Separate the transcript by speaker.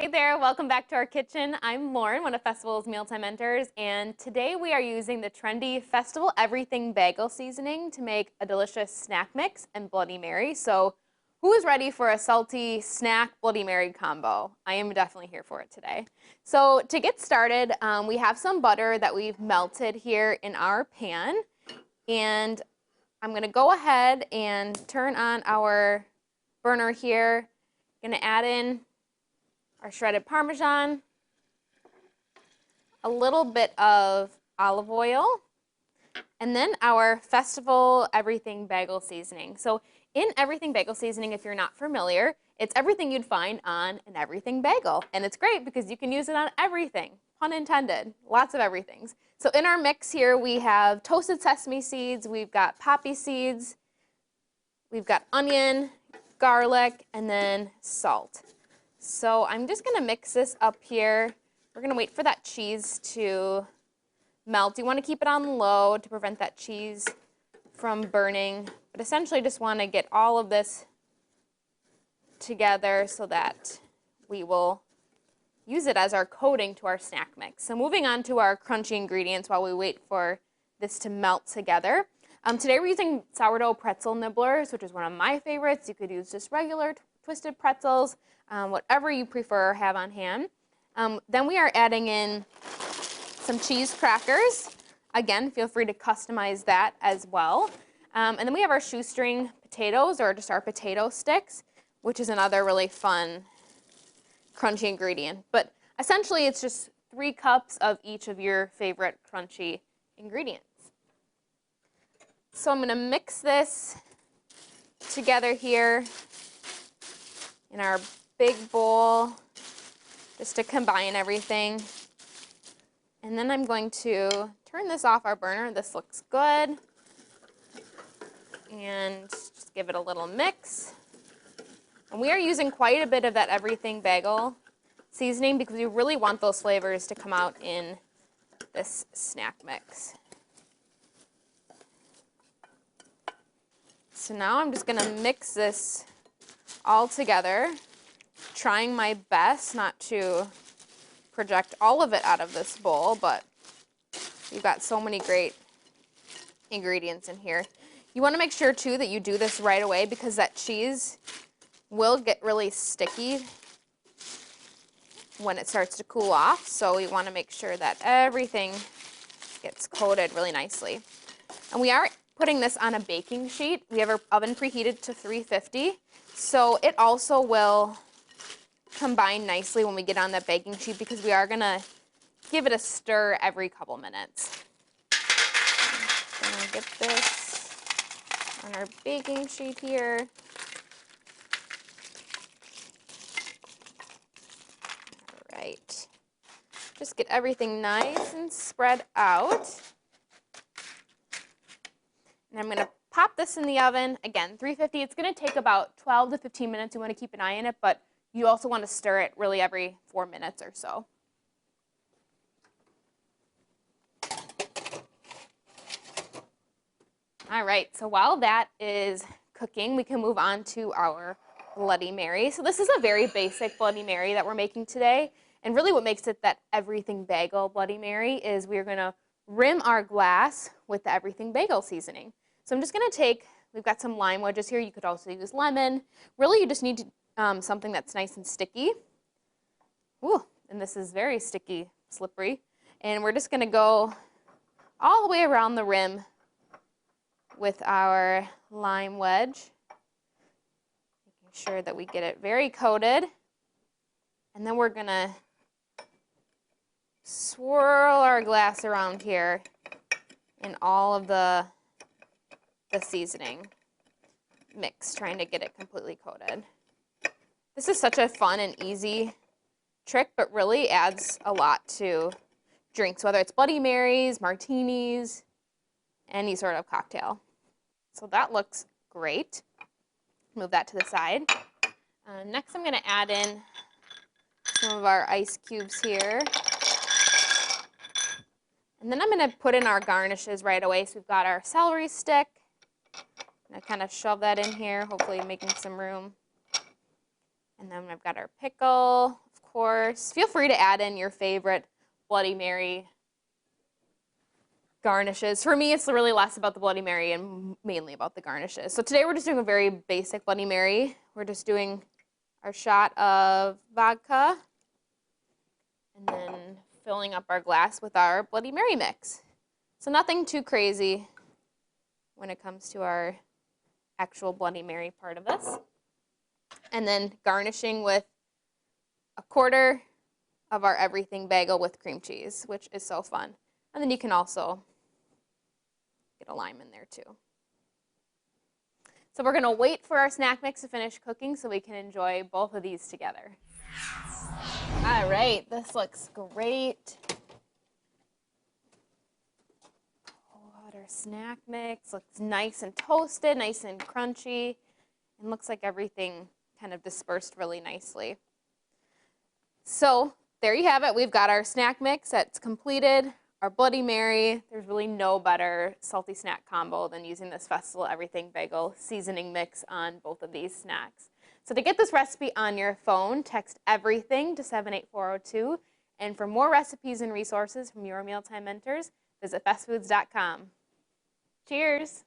Speaker 1: Hey there, welcome back to our kitchen. I'm Lauren, one of Festival's Mealtime Mentors, and today we are using the trendy Festival Everything Bagel Seasoning to make a delicious snack mix and Bloody Mary. So who is ready for a salty snack Bloody Mary combo? I am definitely here for it today. So to get started, we have some butter that we've melted here in our pan, and I'm gonna go ahead and turn on our burner here. Gonna add in our shredded Parmesan, a little bit of olive oil, and then our Festival Everything Bagel Seasoning. So in Everything Bagel Seasoning, if you're not familiar, it's everything you'd find on an everything bagel. And it's great because you can use it on everything, pun intended, lots of everythings. So in our mix here, we have toasted sesame seeds, we've got poppy seeds, we've got onion, garlic, and then salt. So I'm just gonna mix this up here. We're gonna wait for that cheese to melt. You wanna keep it on low to prevent that cheese from burning, but essentially just wanna get all of this together so that we will use it as our coating to our snack mix. So moving on to our crunchy ingredients while we wait for this to melt together. Today we're using sourdough pretzel nibblers, which is one of my favorites. You could use just regular twisted pretzels, whatever you prefer, have on hand. Then we are adding in some cheese crackers. Again, feel free to customize that as well. And then we have our shoestring potatoes, or just our potato sticks, which is another really fun, crunchy ingredient. But essentially, it's just 3 cups of each of your favorite crunchy ingredients. So I'm going to mix this together here in our big bowl just to combine everything. And then I'm going to turn this off our burner. This looks good. And just give it a little mix. And we are using quite a bit of that Everything Bagel seasoning because we really want those flavors to come out in this snack mix. So now I'm just going to mix this all together, trying my best not to project all of it out of this bowl, but you've got so many great ingredients in here. You want to make sure too that you do this right away because that cheese will get really sticky when it starts to cool off, so we want to make sure that everything gets coated really nicely. And we are putting this on a baking sheet. We have our oven preheated to 350, so it also will combine nicely when we get on that baking sheet because we are gonna give it a stir every couple minutes. I'm gonna get this on our baking sheet here. All right, just get everything nice and spread out. And I'm going to pop this in the oven, again, 350. It's going to take about 12 to 15 minutes. You want to keep an eye on it, but you also want to stir it really every 4 minutes or so. All right, so while that is cooking, we can move on to our Bloody Mary. So this is a very basic Bloody Mary that we're making today. And really what makes it that Everything Bagel Bloody Mary is we're going to rim our glass with the Everything Bagel seasoning. So I'm just going to take, we've got some lime wedges here. You could also use lemon. Really, you just need something that's nice and sticky. Ooh, and this is very sticky, slippery. And we're just going to go all the way around the rim with our lime wedge, making sure that we get it very coated. And then we're going to swirl our glass around here in all of the seasoning mix, trying to get it completely coated. This is such a fun and easy trick, but really adds a lot to drinks, whether it's Bloody Marys, martinis, any sort of cocktail. So that looks great. Move that to the side. Next I'm going to add in some of our ice cubes here. And then I'm going to put in our garnishes right away. So we've got our celery stick. I'm going to kind of shove that in here, hopefully making some room. And then I've got our pickle. Of course, feel free to add in your favorite Bloody Mary garnishes. For me, it's really less about the Bloody Mary and mainly about the garnishes. So today we're just doing a very basic Bloody Mary. We're just doing our shot of vodka and then filling up our glass with our Bloody Mary mix. So nothing too crazy when it comes to our actual Bloody Mary part of this. And then garnishing with a quarter of our Everything Bagel with cream cheese, which is so fun. And then you can also get a lime in there too. So we're gonna wait for our snack mix to finish cooking so we can enjoy both of these together. All right, this looks great. Pull out our snack mix. Looks nice and toasted, nice and crunchy, and looks like everything kind of dispersed really nicely. So there you have it. We've got our snack mix that's completed, our Bloody Mary. There's really no better salty snack combo than using this Festival Everything Bagel Seasoning mix on both of these snacks. So to get this recipe on your phone, text everything to 78402. And for more recipes and resources from your mealtime mentors, visit bestfoods.com. Cheers!